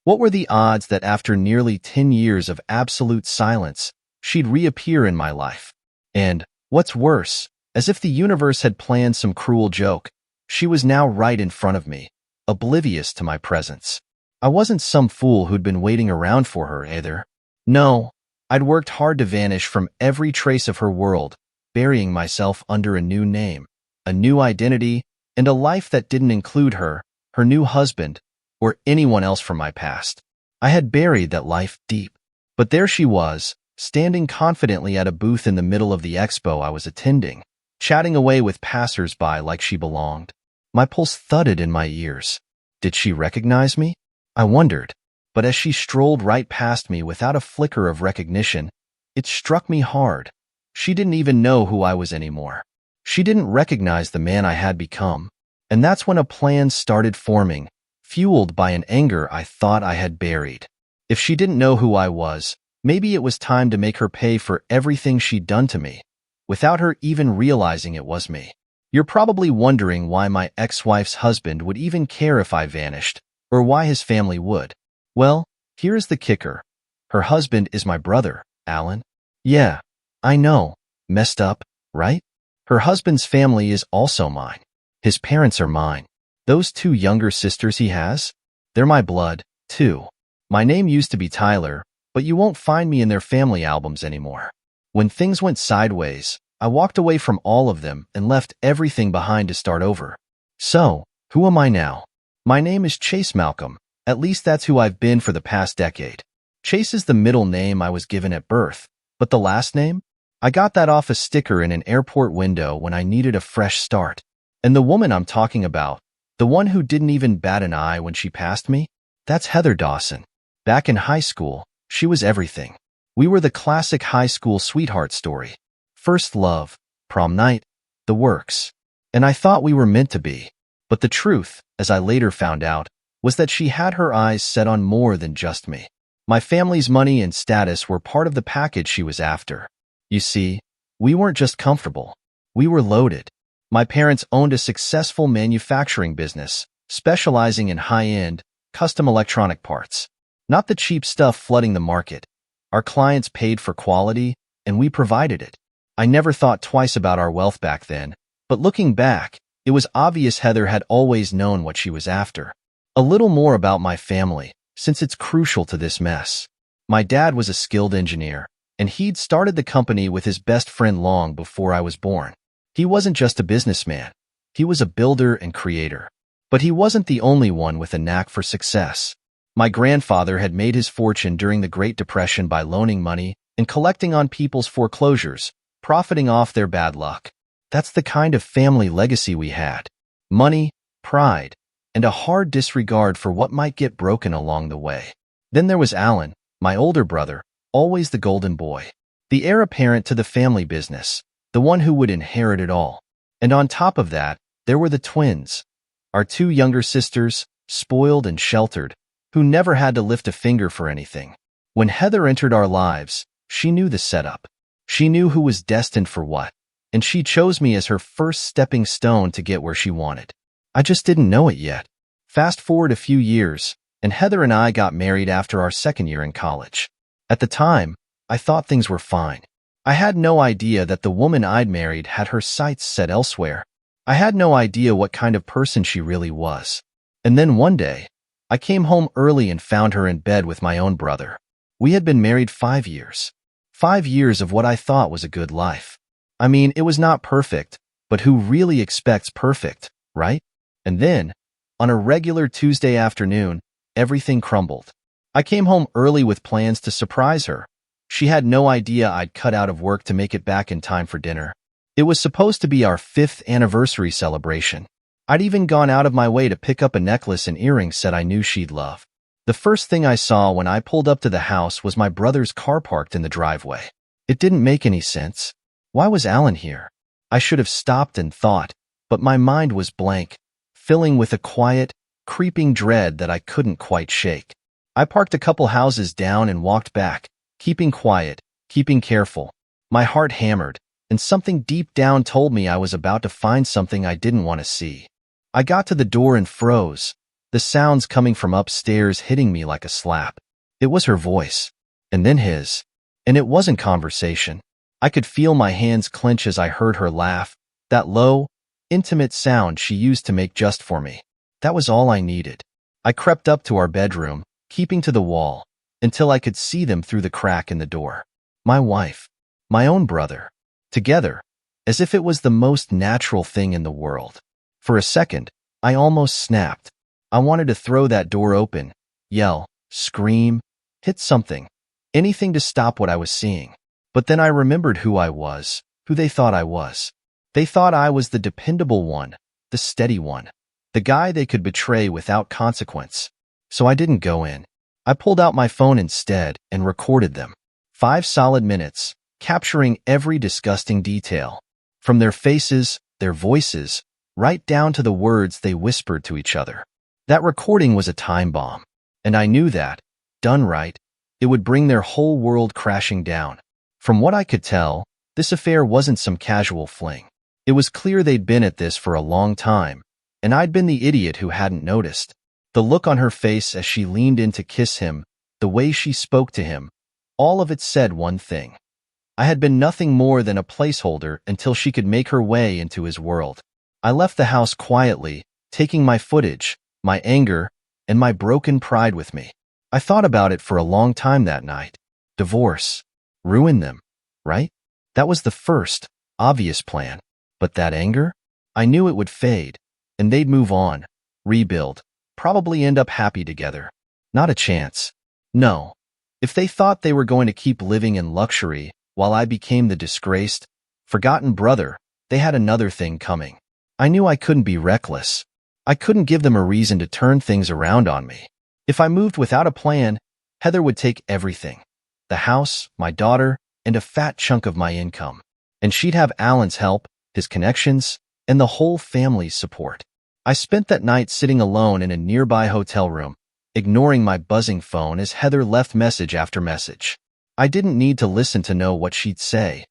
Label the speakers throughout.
Speaker 1: What were the odds that after nearly 10 years of absolute silence, she'd reappear in my life? And, what's worse, as if the universe had planned some cruel joke, she was now right in front of me, oblivious to my presence. I wasn't some fool who'd been waiting around for her either. No, I'd worked hard to vanish from every trace of her world, burying myself under a new name, a new identity, and a life that didn't include her, her new husband, or anyone else from my past. I had buried that life deep. But there she was, standing confidently at a booth in the middle of the expo I was attending, chatting away with passers-by like she belonged. My pulse thudded in my ears. Did she recognize me? I wondered. But as she strolled right past me without a flicker of recognition, it struck me hard. She didn't even know who I was anymore. She didn't recognize the man I had become. And that's when a plan started forming, fueled by an anger I thought I had buried. If she didn't know who I was, maybe it was time to make her pay for everything she'd done to me, without her even realizing it was me. You're probably wondering why my ex-wife's husband would even care if I vanished, or why his family would. Well, here's the kicker. Her husband is my brother, Alan. Yeah, I know. Messed up, right? Her husband's family is also mine. His parents are mine. Those two younger sisters he has? They're my blood, too. My name used to be Tyler, but you won't find me in their family albums anymore. When things went sideways, I walked away from all of them and left everything behind to start over. So, who am I now? My name is Chase Malcolm. At least that's who I've been for the past decade. Chase is the middle name I was given at birth, but the last name? I got that off a sticker in an airport window when I needed a fresh start. And the woman I'm talking about, the one who didn't even bat an eye when she passed me, that's Heather Dawson. Back in high school, she was everything. We were the classic high school sweetheart story. First love, prom night, the works. And I thought we were meant to be. But the truth, as I later found out, was that she had her eyes set on more than just me. My family's money and status were part of the package she was after. You see, we weren't just comfortable. We were loaded. My parents owned a successful manufacturing business, specializing in high-end, custom electronic parts. Not the cheap stuff flooding the market. Our clients paid for quality, and we provided it. I never thought twice about our wealth back then, but looking back, it was obvious Heather had always known what she was after. A little more about my family, since it's crucial to this mess. My dad was a skilled engineer, and he'd started the company with his best friend long before I was born. He wasn't just a businessman. He was a builder and creator. But he wasn't the only one with a knack for success. My grandfather had made his fortune during the Great Depression by loaning money and collecting on people's foreclosures, profiting off their bad luck. That's the kind of family legacy we had. Money, pride, and a hard disregard for what might get broken along the way. Then there was Alan, my older brother, always the golden boy, the heir apparent to the family business, the one who would inherit it all. And on top of that, there were the twins, our two younger sisters, spoiled and sheltered, who never had to lift a finger for anything. When Heather entered our lives, she knew the setup. She knew who was destined for what, and she chose me as her first stepping stone to get where she wanted. I just didn't know it yet. Fast forward a few years, and Heather and I got married after our second year in college. At the time, I thought things were fine. I had no idea that the woman I'd married had her sights set elsewhere. I had no idea what kind of person she really was. And then one day, I came home early and found her in bed with my own brother. We had been married 5 years. 5 years of what I thought was a good life. I mean, it was not perfect, but who really expects perfect, right? And then, on a regular Tuesday afternoon, everything crumbled. I came home early with plans to surprise her. She had no idea I'd cut out of work to make it back in time for dinner. It was supposed to be our 5th anniversary celebration. I'd even gone out of my way to pick up a necklace and earrings set I knew she'd love. The first thing I saw when I pulled up to the house was my brother's car parked in the driveway. It didn't make any sense. Why was Alan here? I should have stopped and thought, but my mind was blank, filling with a quiet, creeping dread that I couldn't quite shake. I parked a couple houses down and walked back, keeping quiet, keeping careful. My heart hammered, and something deep down told me I was about to find something I didn't want to see. I got to the door and froze. the sounds coming from upstairs hitting me like a slap. It was her voice, and then his. And it wasn't conversation. I could feel my hands clench as I heard her laugh, that low, intimate sound she used to make just for me. That was all I needed. I crept up to our bedroom, keeping to the wall, until I could see them through the crack in the door. My wife, my own brother, together, as if it was the most natural thing in the world. For a second, I almost snapped. I wanted to throw that door open, yell, scream, hit something, anything to stop what I was seeing. But then I remembered who I was, who they thought I was. They thought I was the dependable one, the steady one, the guy they could betray without consequence. So I didn't go in. I pulled out my phone instead and recorded them. 5 solid minutes, capturing every disgusting detail. From their faces, their voices, right down to the words they whispered to each other. That recording was a time bomb, and I knew that, done right, it would bring their whole world crashing down. From what I could tell, this affair wasn't some casual fling. It was clear they'd been at this for a long time, and I'd been the idiot who hadn't noticed. The look on her face as she leaned in to kiss him, the way she spoke to him, all of it said one thing. I had been nothing more than a placeholder until she could make her way into his world. I left the house quietly, taking my footage, my anger, and my broken pride with me. I thought about it for a long time that night. Divorce. Ruin them, right? That was the first, obvious plan. But that anger? I knew it would fade, and they'd move on, rebuild, probably end up happy together. Not a chance. No. If they thought they were going to keep living in luxury while I became the disgraced, forgotten brother, they had another thing coming. I knew I couldn't be reckless. I couldn't give them a reason to turn things around on me. If I moved without a plan, Heather would take everything. The house, my daughter, and a fat chunk of my income. And she'd have Alan's help, his connections, and the whole family's support. I spent that night sitting alone in a nearby hotel room, ignoring my buzzing phone as Heather left message after message. I didn't need to listen to know what she'd say.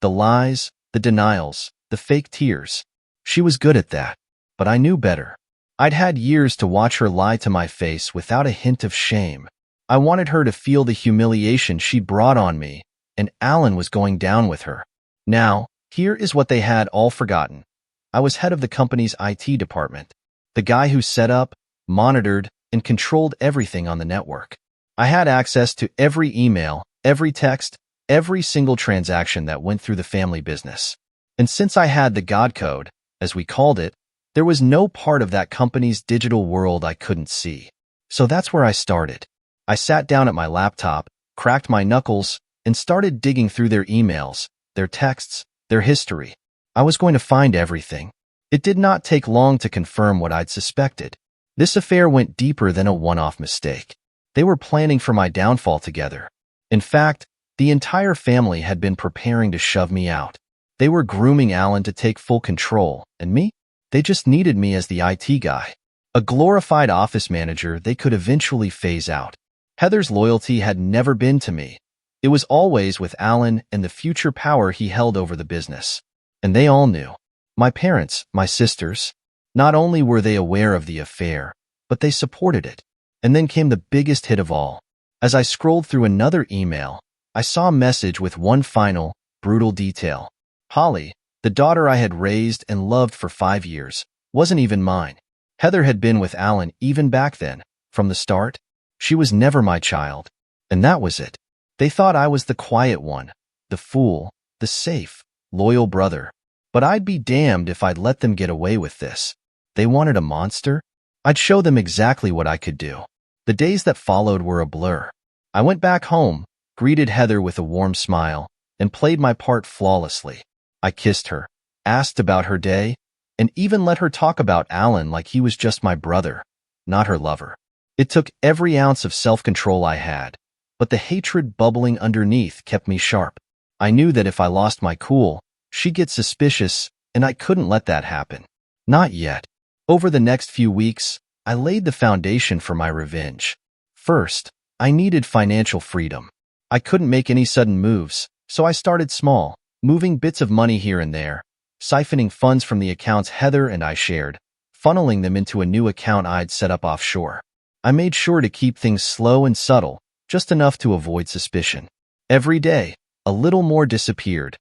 Speaker 1: The lies, the denials, the fake tears. She was good at that, but I knew better. I'd had years to watch her lie to my face without a hint of shame. I wanted her to feel the humiliation she brought on me, and Alan was going down with her. Now, here is what they had all forgotten. I was head of the company's IT department, the guy who set up, monitored, and controlled everything on the network. I had access to every email, every text, every single transaction that went through the family business. And since I had the God code, as we called it, there was no part of that company's digital world I couldn't see. So that's where I started. I sat down at my laptop, cracked my knuckles, and started digging through their emails, their texts, their history. I was going to find everything. It did not take long to confirm what I'd suspected. This affair went deeper than a one-off mistake. They were planning for my downfall together. In fact, the entire family had been preparing to shove me out. They were grooming Alan to take full control, and me? They just needed me as the IT guy. A glorified office manager they could eventually phase out. Heather's loyalty had never been to me. It was always with Alan and the future power he held over the business. And they all knew. My parents, my sisters. Not only were they aware of the affair, but they supported it. And then came the biggest hit of all. As I scrolled through another email, I saw a message with one final, brutal detail. Holly, the daughter I had raised and loved for 5 years, wasn't even mine. Heather had been with Alan even back then, from the start. She was never my child. And that was it. They thought I was the quiet one, the fool, the safe, loyal brother. But I'd be damned if I'd let them get away with this. They wanted a monster? I'd show them exactly what I could do. The days that followed were a blur. I went back home, greeted Heather with a warm smile, and played my part flawlessly. I kissed her, asked about her day, and even let her talk about Alan like he was just my brother, not her lover. It took every ounce of self-control I had, but the hatred bubbling underneath kept me sharp. I knew that if I lost my cool, she'd get suspicious, and I couldn't let that happen. Not yet. Over the next few weeks, I laid the foundation for my revenge. First, I needed financial freedom. I couldn't make any sudden moves, so I started small, moving bits of money here and there, siphoning funds from the accounts Heather and I shared, funneling them into a new account I'd set up offshore. I made sure to keep things slow and subtle, just enough to avoid suspicion. Every day, a little more disappeared,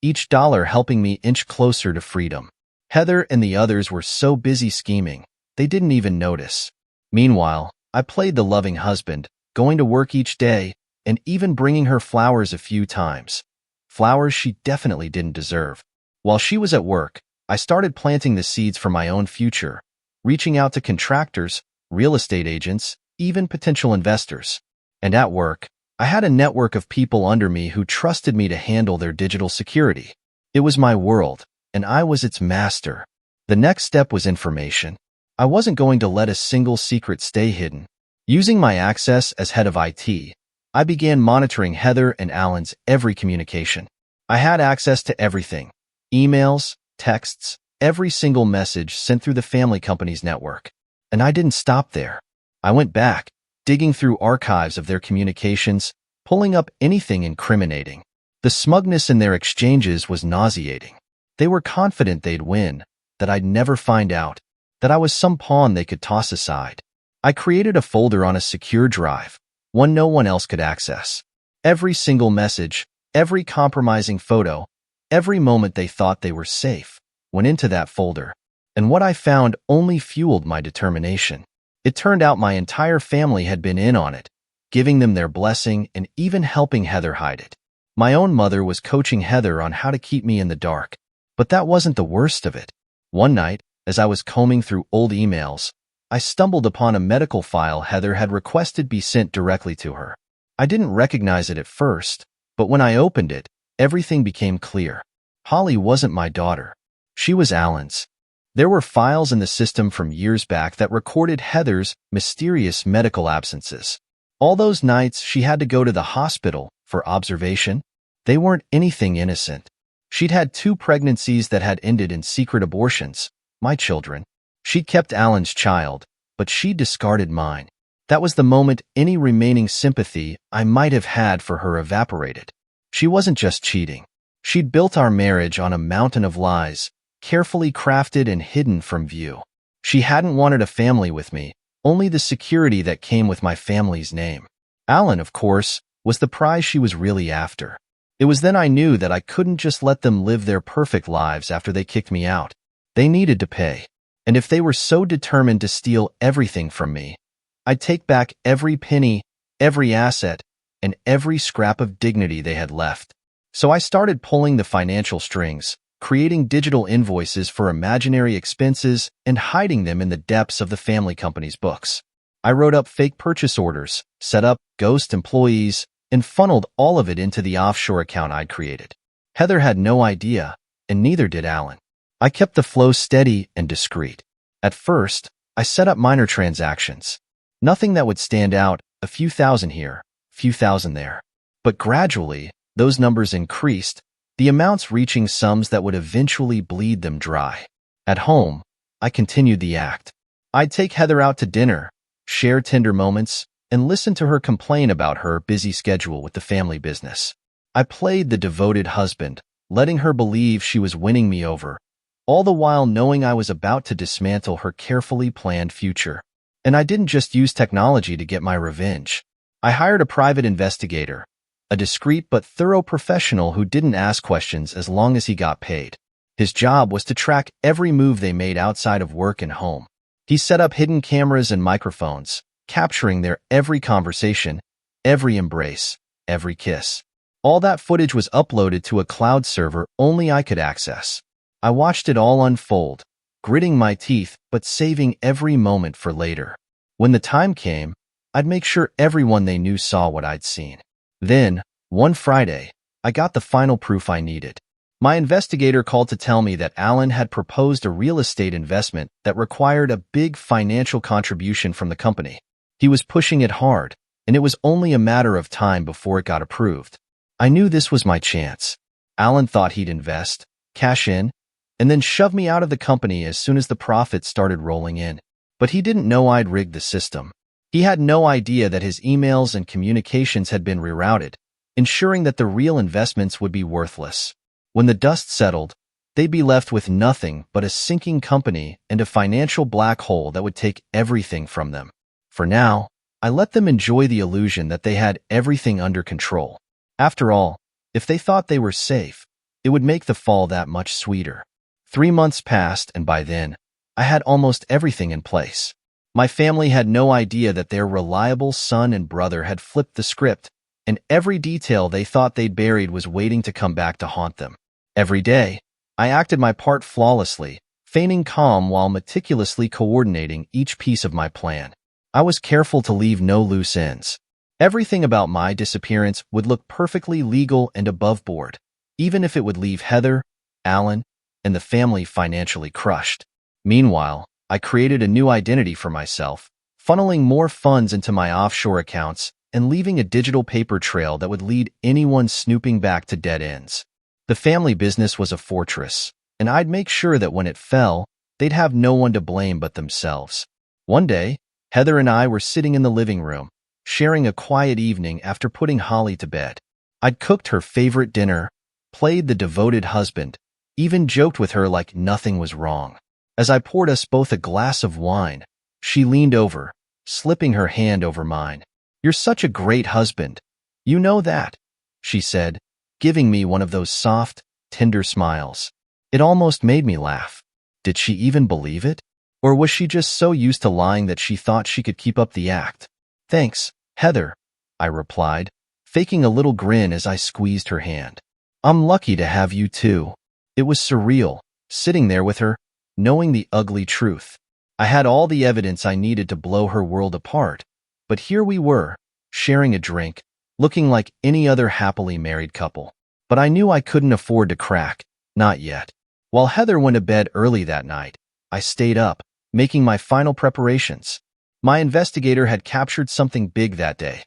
Speaker 1: each dollar helping me inch closer to freedom. Heather and the others were so busy scheming, they didn't even notice. Meanwhile, I played the loving husband, going to work each day, and even bringing her flowers a few times. Flowers she definitely didn't deserve. While she was at work, I started planting the seeds for my own future, reaching out to contractors, real estate agents, even potential investors. And at work, I had a network of people under me who trusted me to handle their digital security. It was my world, and I was its master. The next step was information. I wasn't going to let a single secret stay hidden. Using my access as head of IT, I began monitoring Heather and Alan's every communication. I had access to everything: emails, texts, every single message sent through the family company's network. And I didn't stop there. I went back, digging through archives of their communications, pulling up anything incriminating. The smugness in their exchanges was nauseating. They were confident they'd win, that I'd never find out, that I was some pawn they could toss aside. I created a folder on a secure drive, one no one else could access. Every single message, every compromising photo, every moment they thought they were safe, went into that folder. And what I found only fueled my determination. It turned out my entire family had been in on it, giving them their blessing and even helping Heather hide it. My own mother was coaching Heather on how to keep me in the dark. But that wasn't the worst of it. One night, as I was combing through old emails, I stumbled upon a medical file Heather had requested be sent directly to her. I didn't recognize it at first, but when I opened it, everything became clear. Holly wasn't my daughter. She was Alan's. There were files in the system from years back that recorded Heather's mysterious medical absences. All those nights she had to go to the hospital for observation, they weren't anything innocent. She'd had 2 pregnancies that had ended in secret abortions, my children. She'd kept Alan's child, but she discarded mine. That was the moment any remaining sympathy I might have had for her evaporated. She wasn't just cheating. She'd built our marriage on a mountain of lies, carefully crafted and hidden from view. She hadn't wanted a family with me, only the security that came with my family's name. Alan, of course, was the prize she was really after. It was then I knew that I couldn't just let them live their perfect lives after they kicked me out. They needed to pay. And if they were so determined to steal everything from me, I'd take back every penny, every asset, and every scrap of dignity they had left. So I started pulling the financial strings, creating digital invoices for imaginary expenses and hiding them in the depths of the family company's books. I wrote up fake purchase orders, set up ghost employees, and funneled all of it into the offshore account I'd created. Heather had no idea, and neither did Alan. I kept the flow steady and discreet. At first, I set up minor transactions. Nothing that would stand out, a few thousand here, few thousand there. But gradually, those numbers increased, the amounts reaching sums that would eventually bleed them dry. At home, I continued the act. I'd take Heather out to dinner, share tender moments, and listen to her complain about her busy schedule with the family business. I played the devoted husband, letting her believe she was winning me over, all the while knowing I was about to dismantle her carefully planned future. And I didn't just use technology to get my revenge. I hired a private investigator, a discreet but thorough professional who didn't ask questions as long as he got paid. His job was to track every move they made outside of work and home. He set up hidden cameras and microphones, capturing their every conversation, every embrace, every kiss. All that footage was uploaded to a cloud server only I could access. I watched it all unfold, gritting my teeth but saving every moment for later. When the time came, I'd make sure everyone they knew saw what I'd seen. Then, one Friday, I got the final proof I needed. My investigator called to tell me that Alan had proposed a real estate investment that required a big financial contribution from the company. He was pushing it hard, and it was only a matter of time before it got approved. I knew this was my chance. Alan thought he'd invest, cash in, and then shove me out of the company as soon as the profits started rolling in. But he didn't know I'd rigged the system. He had no idea that his emails and communications had been rerouted, ensuring that the real investments would be worthless. When the dust settled, they'd be left with nothing but a sinking company and a financial black hole that would take everything from them. For now, I let them enjoy the illusion that they had everything under control. After all, if they thought they were safe, it would make the fall that much sweeter. 3 months passed, and by then, I had almost everything in place. My family had no idea that their reliable son and brother had flipped the script, and every detail they thought they'd buried was waiting to come back to haunt them. Every day, I acted my part flawlessly, feigning calm while meticulously coordinating each piece of my plan. I was careful to leave no loose ends. Everything about my disappearance would look perfectly legal and above board, even if it would leave Heather, Alan, and the family financially crushed. Meanwhile, I created a new identity for myself, funneling more funds into my offshore accounts and leaving a digital paper trail that would lead anyone snooping back to dead ends. The family business was a fortress, and I'd make sure that when it fell, they'd have no one to blame but themselves. One day, Heather and I were sitting in the living room, sharing a quiet evening after putting Holly to bed. I'd cooked her favorite dinner, played the devoted husband, even joked with her like nothing was wrong. As I poured us both a glass of wine, she leaned over, slipping her hand over mine. "You're such a great husband. You know that," she said, giving me one of those soft, tender smiles. It almost made me laugh. Did she even believe it? Or was she just so used to lying that she thought she could keep up the act? "Thanks, Heather," I replied, faking a little grin as I squeezed her hand. "I'm lucky to have you too." It was surreal, sitting there with her, knowing the ugly truth. I had all the evidence I needed to blow her world apart, but here we were, sharing a drink, looking like any other happily married couple. But I knew I couldn't afford to crack, not yet. While Heather went to bed early that night, I stayed up, making my final preparations. My investigator had captured something big that day.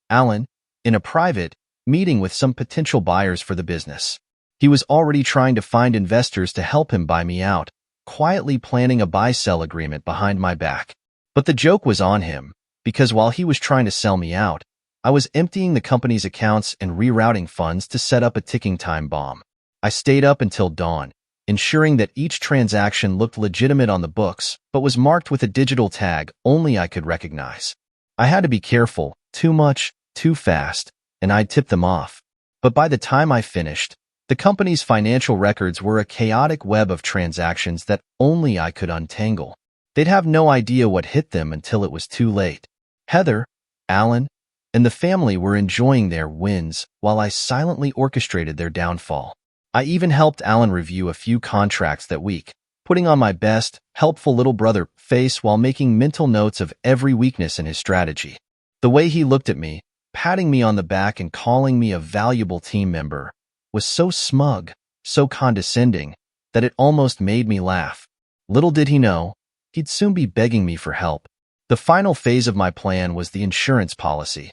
Speaker 1: Alan, in a private meeting with some potential buyers for the business. He was already trying to find investors to help him buy me out, quietly planning a buy-sell agreement behind my back. But the joke was on him, because while he was trying to sell me out, I was emptying the company's accounts and rerouting funds to set up a ticking time bomb. I stayed up until dawn, ensuring that each transaction looked legitimate on the books, but was marked with a digital tag only I could recognize. I had to be careful, too much, too fast, and I'd tip them off. But by the time I finished, the company's financial records were a chaotic web of transactions that only I could untangle. They'd have no idea what hit them until it was too late. Heather, Alan, and the family were enjoying their wins while I silently orchestrated their downfall. I even helped Alan review a few contracts that week, putting on my best, helpful little brother face while making mental notes of every weakness in his strategy. The way he looked at me, patting me on the back and calling me a valuable team member, was so smug, so condescending, that it almost made me laugh. Little did he know, he'd soon be begging me for help. The final phase of my plan was the insurance policy.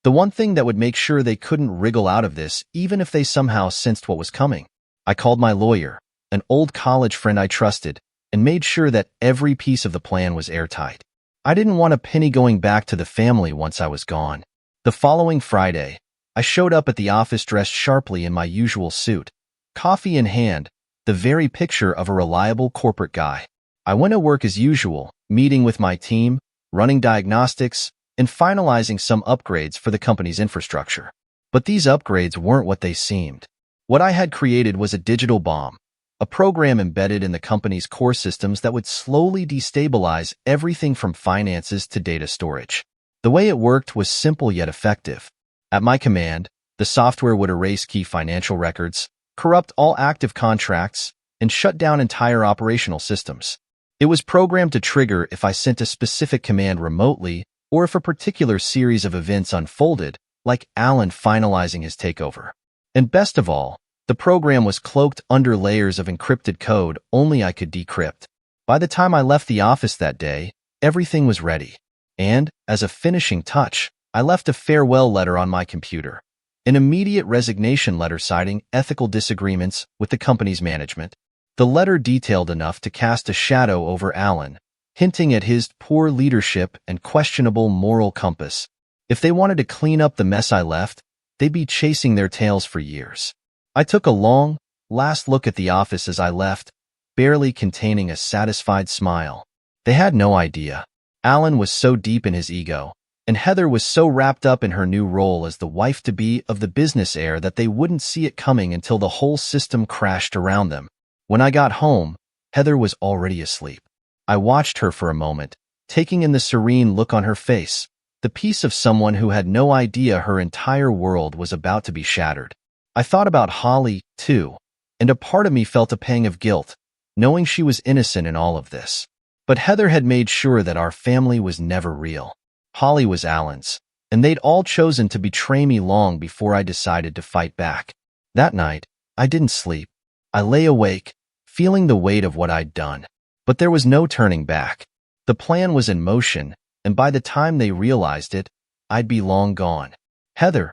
Speaker 1: The one thing that would make sure they couldn't wriggle out of this even if they somehow sensed what was coming. I called my lawyer, an old college friend I trusted, and made sure that every piece of the plan was airtight. I didn't want a penny going back to the family once I was gone. The following Friday, I showed up at the office dressed sharply in my usual suit, coffee in hand, the very picture of a reliable corporate guy. I went to work as usual, meeting with my team, running diagnostics, and finalizing some upgrades for the company's infrastructure. But these upgrades weren't what they seemed. What I had created was a digital bomb, a program embedded in the company's core systems that would slowly destabilize everything from finances to data storage. The way it worked was simple yet effective. At my command, the software would erase key financial records, corrupt all active contracts, and shut down entire operational systems. It was programmed to trigger if I sent a specific command remotely or if a particular series of events unfolded, like Alan finalizing his takeover. And best of all, the program was cloaked under layers of encrypted code only I could decrypt. By the time I left the office that day, everything was ready. And, as a finishing touch, I left a farewell letter on my computer, an immediate resignation letter citing ethical disagreements with the company's management. The letter detailed enough to cast a shadow over Alan, hinting at his poor leadership and questionable moral compass. If they wanted to clean up the mess I left, they'd be chasing their tails for years. I took a long, last look at the office as I left, barely containing a satisfied smile. They had no idea. Alan was so deep in his ego, and Heather was so wrapped up in her new role as the wife-to-be of the business heir that they wouldn't see it coming until the whole system crashed around them. When I got home, Heather was already asleep. I watched her for a moment, taking in the serene look on her face, the peace of someone who had no idea her entire world was about to be shattered. I thought about Holly, too, and a part of me felt a pang of guilt, knowing she was innocent in all of this. But Heather had made sure that our family was never real. Holly was Alan's, and they'd all chosen to betray me long before I decided to fight back. That night, I didn't sleep. I lay awake, feeling the weight of what I'd done. But there was no turning back. The plan was in motion, and by the time they realized it, I'd be long gone. Heather,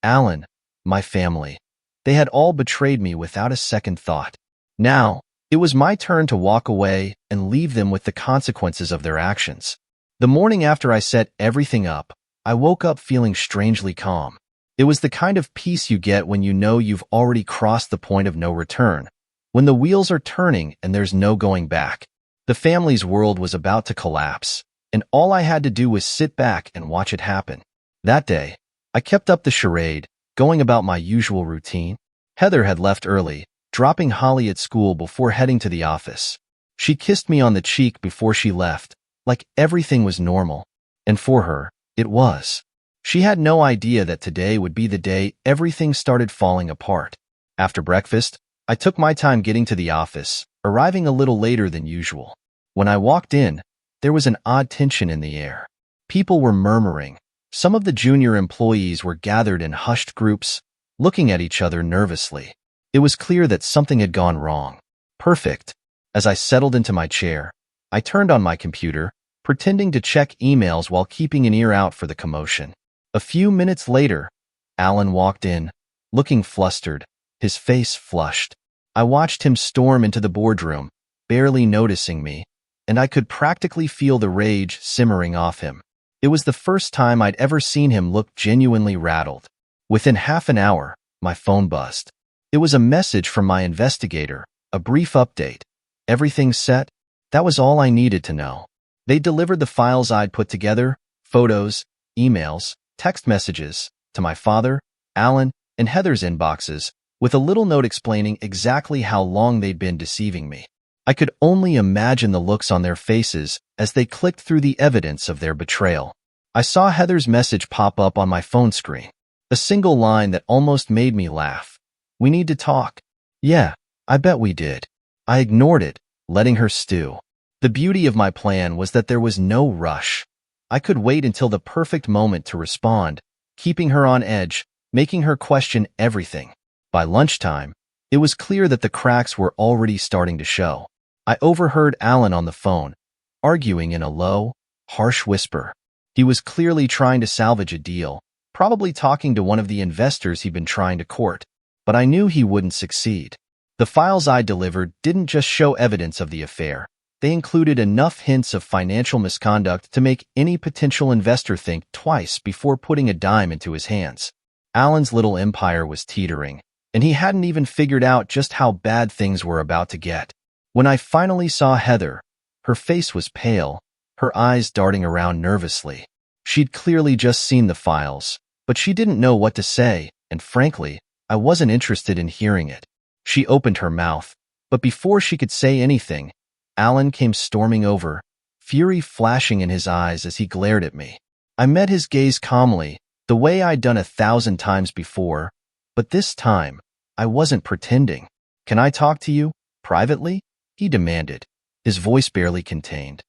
Speaker 1: Alan, my family, they had all betrayed me without a second thought. Now, it was my turn to walk away and leave them with the consequences of their actions. The morning after I set everything up, I woke up feeling strangely calm. It was the kind of peace you get when you know you've already crossed the point of no return, when the wheels are turning and there's no going back. The family's world was about to collapse, and all I had to do was sit back and watch it happen. That day, I kept up the charade, going about my usual routine. Heather had left early, dropping Holly at school before heading to the office. She kissed me on the cheek before she left, like everything was normal. And for her, it was. She had no idea that today would be the day everything started falling apart. After breakfast, I took my time getting to the office, arriving a little later than usual. When I walked in, there was an odd tension in the air. People were murmuring. Some of the junior employees were gathered in hushed groups, looking at each other nervously. It was clear that something had gone wrong. Perfect. As I settled into my chair, I turned on my computer, pretending to check emails while keeping an ear out for the commotion. A few minutes later, Alan walked in, looking flustered, his face flushed. I watched him storm into the boardroom, barely noticing me, and I could practically feel the rage simmering off him. It was the first time I'd ever seen him look genuinely rattled. Within half an hour, my phone buzzed. It was a message from my investigator, a brief update. Everything set? That was all I needed to know. They delivered the files I'd put together, photos, emails, text messages, to my father, Alan, and Heather's inboxes, with a little note explaining exactly how long they'd been deceiving me. I could only imagine the looks on their faces as they clicked through the evidence of their betrayal. I saw Heather's message pop up on my phone screen. A single line that almost made me laugh. "We need to talk." Yeah, I bet we did. I ignored it, letting her stew. The beauty of my plan was that there was no rush. I could wait until the perfect moment to respond, keeping her on edge, making her question everything. By lunchtime, it was clear that the cracks were already starting to show. I overheard Alan on the phone, arguing in a low, harsh whisper. He was clearly trying to salvage a deal, probably talking to one of the investors he'd been trying to court, but I knew he wouldn't succeed. The files I delivered didn't just show evidence of the affair. They included enough hints of financial misconduct to make any potential investor think twice before putting a dime into his hands. Alan's little empire was teetering, and he hadn't even figured out just how bad things were about to get. When I finally saw Heather, her face was pale, her eyes darting around nervously. She'd clearly just seen the files, but she didn't know what to say, and frankly, I wasn't interested in hearing it. She opened her mouth, but before she could say anything, Alan came storming over, fury flashing in his eyes as he glared at me. I met his gaze calmly, the way I'd done 1,000 times before, but this time, I wasn't pretending. "Can I talk to you, privately?" he demanded, his voice barely contained.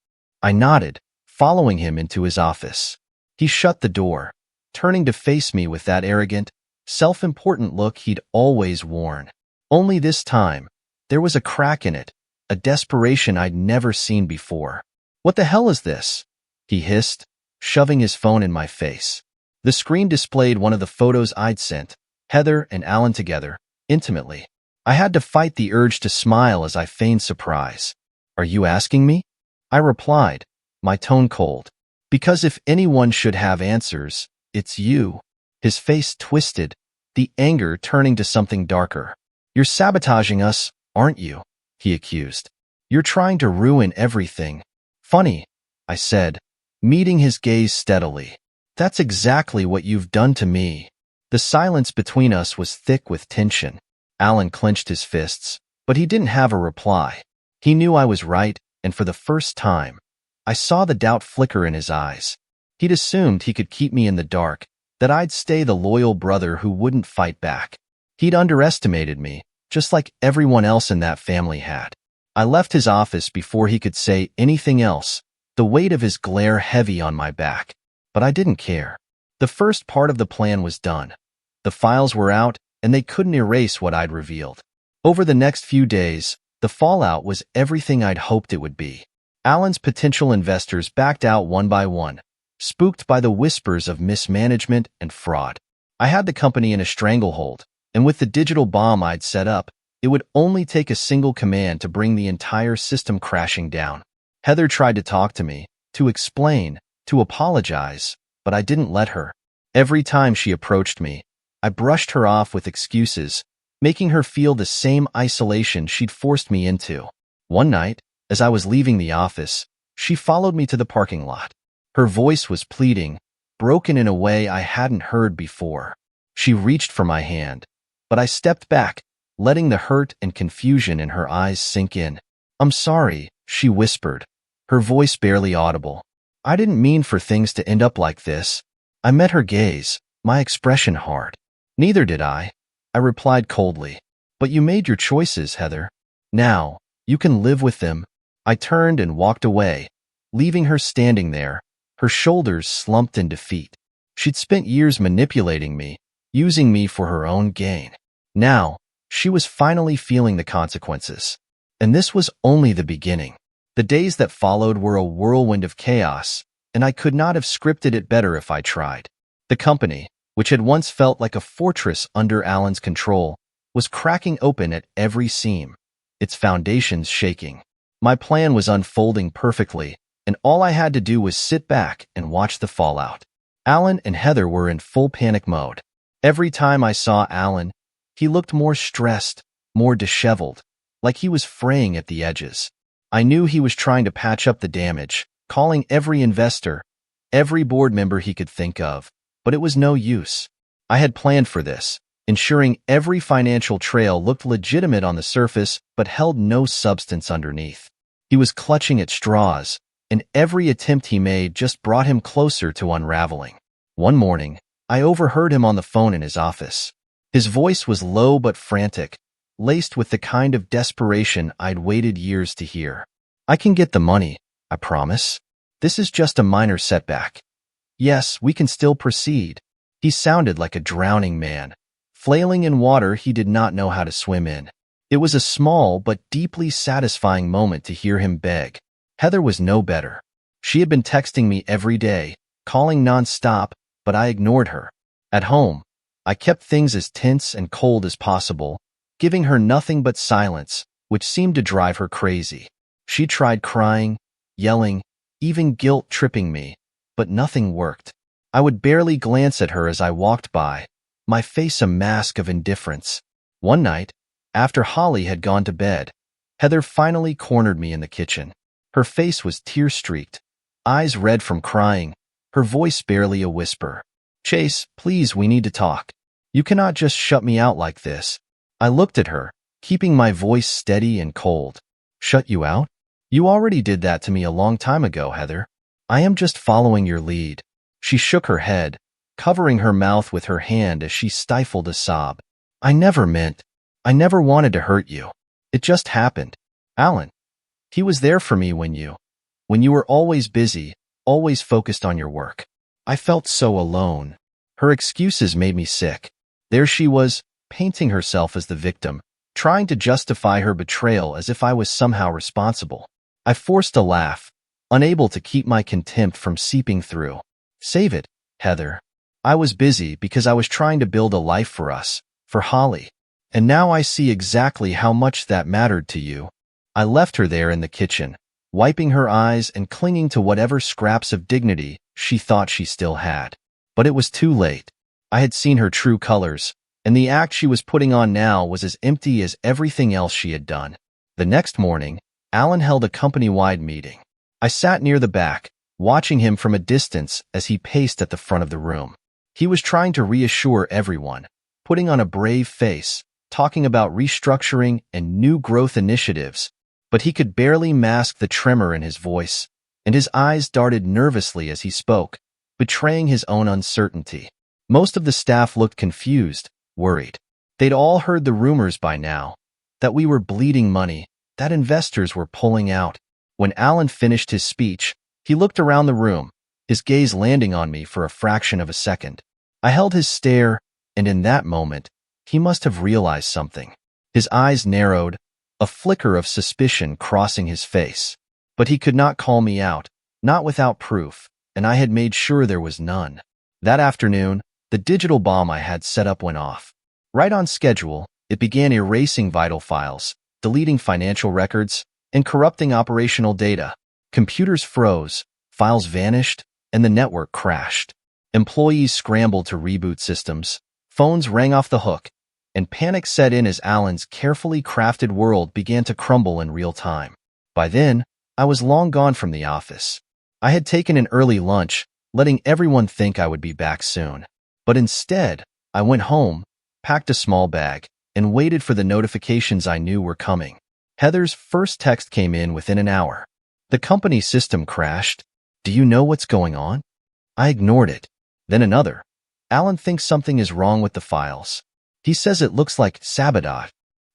Speaker 1: I nodded, following him into his office. He shut the door, turning to face me with that arrogant, self-important look he'd always worn. Only this time, there was a crack in it, a desperation I'd never seen before. "What the hell is this?" he hissed, shoving his phone in my face. The screen displayed one of the photos I'd sent, Heather and Alan together, intimately. I had to fight the urge to smile as I feigned surprise. "Are you asking me?" I replied, my tone cold. "Because if anyone should have answers, it's you." His face twisted, the anger turning to something darker. You're sabotaging us, aren't you? He accused. You're trying to ruin everything. Funny, I said, meeting his gaze steadily. That's exactly what you've done to me. The silence between us was thick with tension. Alan clenched his fists, but he didn't have a reply. He knew I was right, and for the first time, I saw the doubt flicker in his eyes. He'd assumed he could keep me in the dark, that I'd stay the loyal brother who wouldn't fight back. He'd underestimated me, just like everyone else in that family had. I left his office before he could say anything else, the weight of his glare heavy on my back. But I didn't care. The first part of the plan was done. The files were out, and they couldn't erase what I'd revealed. Over the next few days, the fallout was everything I'd hoped it would be. Alan's potential investors backed out one by one, spooked by the whispers of mismanagement and fraud. I had the company in a stranglehold, and with the digital bomb I'd set up, it would only take a single command to bring the entire system crashing down. Heather tried to talk to me, to explain, to apologize, but I didn't let her. Every time she approached me, I brushed her off with excuses, making her feel the same isolation she'd forced me into. One night, as I was leaving the office, she followed me to the parking lot. Her voice was pleading, broken in a way I hadn't heard before. She reached for my hand, but I stepped back, letting the hurt and confusion in her eyes sink in. "I'm sorry," she whispered, her voice barely audible. "I didn't mean for things to end up like this." I met her gaze, my expression hard. "Neither did I replied coldly. "But you made your choices, Heather. Now, you can live with them." I turned and walked away, leaving her standing there, her shoulders slumped in defeat. She'd spent years manipulating me, using me for her own gain. Now, she was finally feeling the consequences. And this was only the beginning. The days that followed were a whirlwind of chaos, and I could not have scripted it better if I tried. The company, which had once felt like a fortress under Alan's control, was cracking open at every seam, its foundations shaking. My plan was unfolding perfectly, and all I had to do was sit back and watch the fallout. Alan and Heather were in full panic mode. Every time I saw Alan, he looked more stressed, more disheveled, like he was fraying at the edges. I knew he was trying to patch up the damage, calling every investor, every board member he could think of, but it was no use. I had planned for this, ensuring every financial trail looked legitimate on the surface but held no substance underneath. He was clutching at straws, and every attempt he made just brought him closer to unraveling. One morning, I overheard him on the phone in his office. His voice was low but frantic, laced with the kind of desperation I'd waited years to hear. "I can get the money, I promise. This is just a minor setback. Yes, we can still proceed." He sounded like a drowning man, flailing in water he did not know how to swim in. It was a small but deeply satisfying moment to hear him beg. Heather was no better. She had been texting me every day, calling nonstop, but I ignored her. At home, I kept things as tense and cold as possible, giving her nothing but silence, which seemed to drive her crazy. She tried crying, yelling, even guilt-tripping me, but nothing worked. I would barely glance at her as I walked by, my face a mask of indifference. One night, after Holly had gone to bed, Heather finally cornered me in the kitchen. Her face was tear-streaked, eyes red from crying, her voice barely a whisper. "Chase, please, we need to talk. You cannot just shut me out like this." I looked at her, keeping my voice steady and cold. "Shut you out? You already did that to me a long time ago, Heather. I am just following your lead." She shook her head, covering her mouth with her hand as she stifled a sob. I never wanted to hurt you. It just happened. Alan, he was there for me when you were always busy, always focused on your work. I felt so alone. Her excuses made me sick. There she was, painting herself as the victim, trying to justify her betrayal as if I was somehow responsible. I forced a laugh, unable to keep my contempt from seeping through. "Save it, Heather. I was busy because I was trying to build a life for us, for Holly. And now I see exactly how much that mattered to you." I left her there in the kitchen, wiping her eyes and clinging to whatever scraps of dignity she thought she still had. But it was too late. I had seen her true colors, and the act she was putting on now was as empty as everything else she had done. The next morning, Alan held a company-wide meeting. I sat near the back, watching him from a distance as he paced at the front of the room. He was trying to reassure everyone, putting on a brave face, talking about restructuring and new growth initiatives, but he could barely mask the tremor in his voice, and his eyes darted nervously as he spoke, betraying his own uncertainty. Most of the staff looked confused, worried. They'd all heard the rumors by now, that we were bleeding money, that investors were pulling out. When Alan finished his speech, he looked around the room, his gaze landing on me for a fraction of a second. I held his stare, and in that moment, he must have realized something. His eyes narrowed, a flicker of suspicion crossing his face. But he could not call me out, not without proof, and I had made sure there was none. That afternoon, the digital bomb I had set up went off. Right on schedule, it began erasing vital files, deleting financial records, and corrupting operational data. Computers froze, files vanished, and the network crashed. Employees scrambled to reboot systems, phones rang off the hook, and panic set in as Alan's carefully crafted world began to crumble in real time. By then, I was long gone from the office. I had taken an early lunch, letting everyone think I would be back soon. But instead, I went home, packed a small bag, and waited for the notifications I knew were coming. Heather's first text came in within an hour. The company system crashed. Do you know what's going on? I ignored it. Then another. Alan thinks something is wrong with the files. He says it looks like sabotage.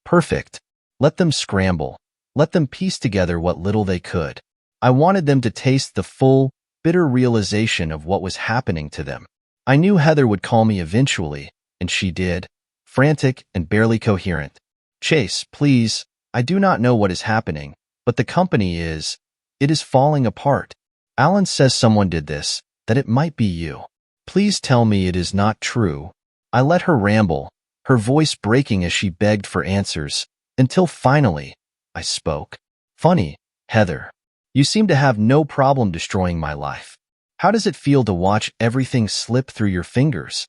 Speaker 1: Perfect. Let them scramble. Let them piece together what little they could. I wanted them to taste the full, bitter realization of what was happening to them. I knew Heather would call me eventually, and she did, frantic and barely coherent. Chase, please, I do not know what is happening, but the company is, it is falling apart. Alan says someone did this, that it might be you. Please tell me it is not true. I let her ramble, her voice breaking as she begged for answers, until finally, I spoke. Funny, Heather. You seem to have no problem destroying my life. How does it feel to watch everything slip through your fingers?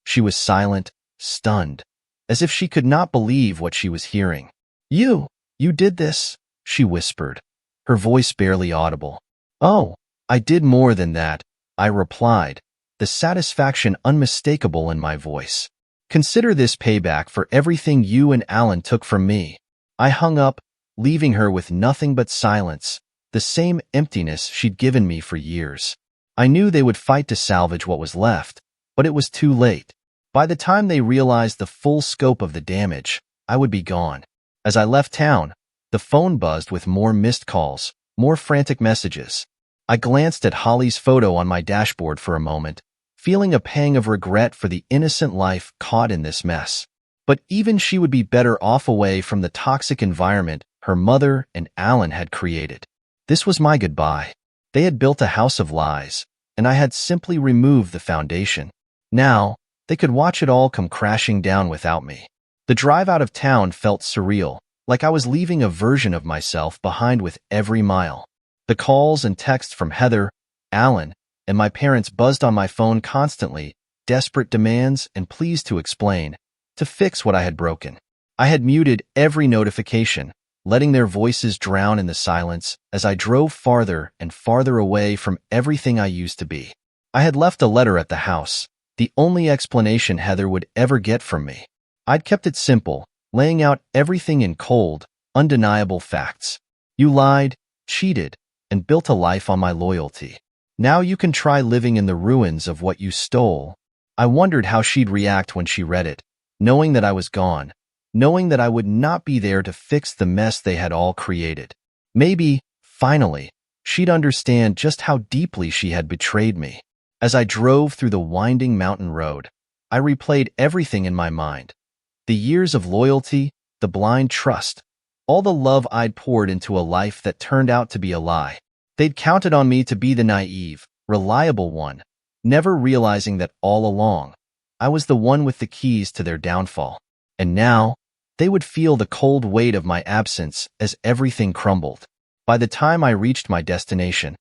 Speaker 1: She was silent, stunned, as if she could not believe what she was hearing. You did this, she whispered, her voice barely audible. Oh, I did more than that, I replied, the satisfaction unmistakable in my voice. Consider this payback for everything you and Alan took from me. I hung up, leaving her with nothing but silence, the same emptiness she'd given me for years. I knew they would fight to salvage what was left, but it was too late. By the time they realized the full scope of the damage, I would be gone. As I left town, the phone buzzed with more missed calls, more frantic messages. I glanced at Holly's photo on my dashboard for a moment, feeling a pang of regret for the innocent life caught in this mess. But even she would be better off away from the toxic environment her mother and Alan had created. This was my goodbye. They had built a house of lies, and I had simply removed the foundation. Now, they could watch it all come crashing down without me. The drive out of town felt surreal, like I was leaving a version of myself behind with every mile. The calls and texts from Heather, Alan, and my parents buzzed on my phone constantly, desperate demands and pleas to explain, to fix what I had broken. I had muted every notification, letting their voices drown in the silence as I drove farther and farther away from everything I used to be. I had left a letter at the house, the only explanation Heather would ever get from me. I'd kept it simple, laying out everything in cold, undeniable facts. You lied, cheated, and built a life on my loyalty. Now you can try living in the ruins of what you stole. I wondered how she'd react when she read it, knowing that I was gone, knowing that I would not be there to fix the mess they had all created. Maybe, finally, she'd understand just how deeply she had betrayed me. As I drove through the winding mountain road, I replayed everything in my mind. The years of loyalty, the blind trust, all the love I'd poured into a life that turned out to be a lie. They'd counted on me to be the naive, reliable one, never realizing that all along, I was the one with the keys to their downfall. And now, they would feel the cold weight of my absence as everything crumbled. By the time I reached my destination,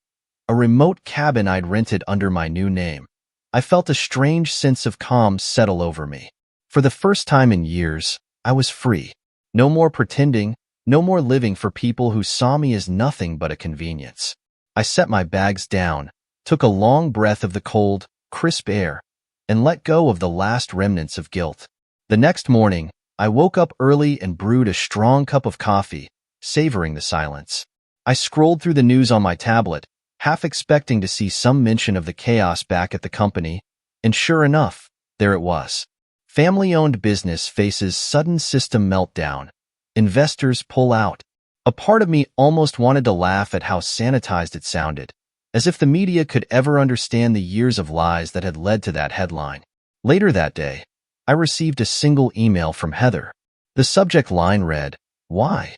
Speaker 1: a remote cabin I'd rented under my new name, I felt a strange sense of calm settle over me. For the first time in years, I was free. No more pretending, no more living for people who saw me as nothing but a convenience. I set my bags down, took a long breath of the cold, crisp air, and let go of the last remnants of guilt. The next morning, I woke up early and brewed a strong cup of coffee, savoring the silence. I scrolled through the news on my tablet, half expecting to see some mention of the chaos back at the company, and sure enough, there it was. Family-owned business faces sudden system meltdown. Investors pull out. A part of me almost wanted to laugh at how sanitized it sounded, as if the media could ever understand the years of lies that had led to that headline. Later that day, I received a single email from Heather. The subject line read, "Why?"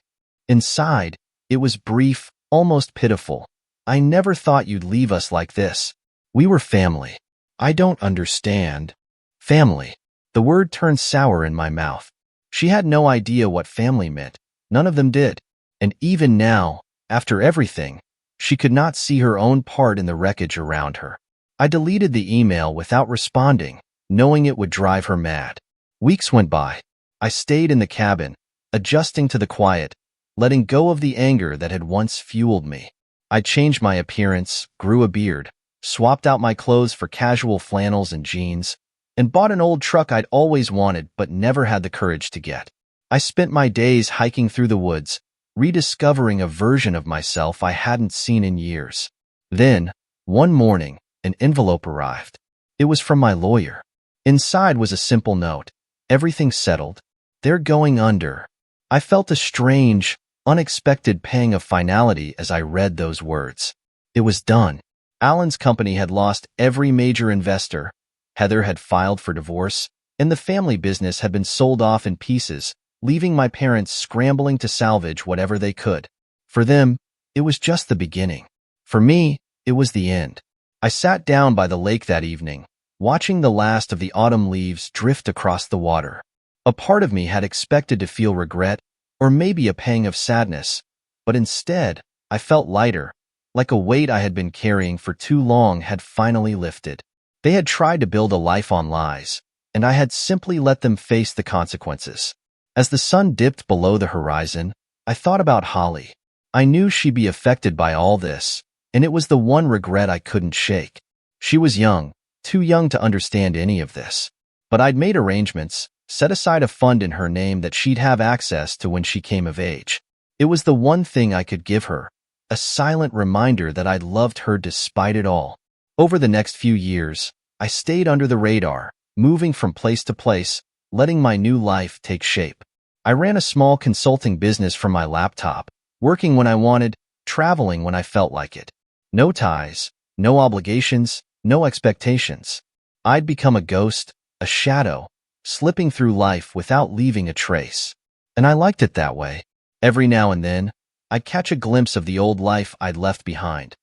Speaker 1: Inside, it was brief, almost pitiful. "I never thought you'd leave us like this. We were family." I don't understand. Family. The word turned sour in my mouth. She had no idea what family meant. None of them did. And even now, after everything, she could not see her own part in the wreckage around her. I deleted the email without responding, knowing it would drive her mad. Weeks went by. I stayed in the cabin, adjusting to the quiet, letting go of the anger that had once fueled me. I changed my appearance, grew a beard, swapped out my clothes for casual flannels and jeans, and bought an old truck I'd always wanted but never had the courage to get. I spent my days hiking through the woods, rediscovering a version of myself I hadn't seen in years. Then, one morning, an envelope arrived. It was from my lawyer. Inside was a simple note. "Everything settled. They're going under." I felt a strange, unexpected pang of finality as I read those words. It was done. Alan's company had lost every major investor. Heather had filed for divorce, and the family business had been sold off in pieces, leaving my parents scrambling to salvage whatever they could. For them, it was just the beginning. For me, it was the end. I sat down by the lake that evening, watching the last of the autumn leaves drift across the water. A part of me had expected to feel regret, or maybe a pang of sadness, but instead, I felt lighter, like a weight I had been carrying for too long had finally lifted. They had tried to build a life on lies, and I had simply let them face the consequences. As the sun dipped below the horizon, I thought about Holly. I knew she'd be affected by all this, and it was the one regret I couldn't shake. She was young, too young to understand any of this. But I'd made arrangements, set aside a fund in her name that she'd have access to when she came of age. It was the one thing I could give her, a silent reminder that I'd loved her despite it all. Over the next few years, I stayed under the radar, moving from place to place, letting my new life take shape. I ran a small consulting business from my laptop, working when I wanted, traveling when I felt like it. No ties, no obligations, no expectations. I'd become a ghost, a shadow, slipping through life without leaving a trace. And I liked it that way. Every now and then, I'd catch a glimpse of the old life I'd left behind.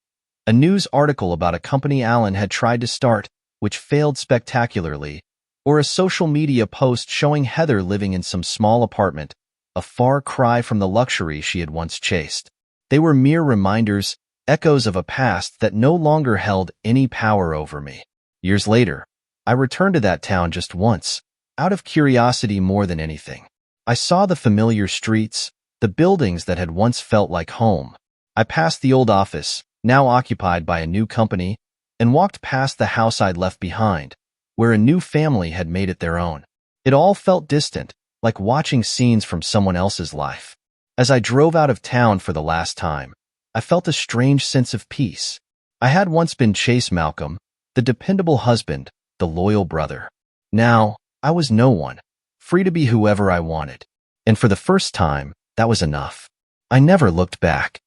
Speaker 1: A news article about a company Alan had tried to start, which failed spectacularly, or a social media post showing Heather living in some small apartment, a far cry from the luxury she had once chased. They were mere reminders, echoes of a past that no longer held any power over me. Years later, I returned to that town just once, out of curiosity more than anything. I saw the familiar streets, the buildings that had once felt like home. I passed the old office, now occupied by a new company, and walked past the house I'd left behind, where a new family had made it their own. It all felt distant, like watching scenes from someone else's life. As I drove out of town for the last time, I felt a strange sense of peace. I had once been Chase Malcolm, the dependable husband, the loyal brother. Now, I was no one, free to be whoever I wanted. And for the first time, that was enough. I never looked back.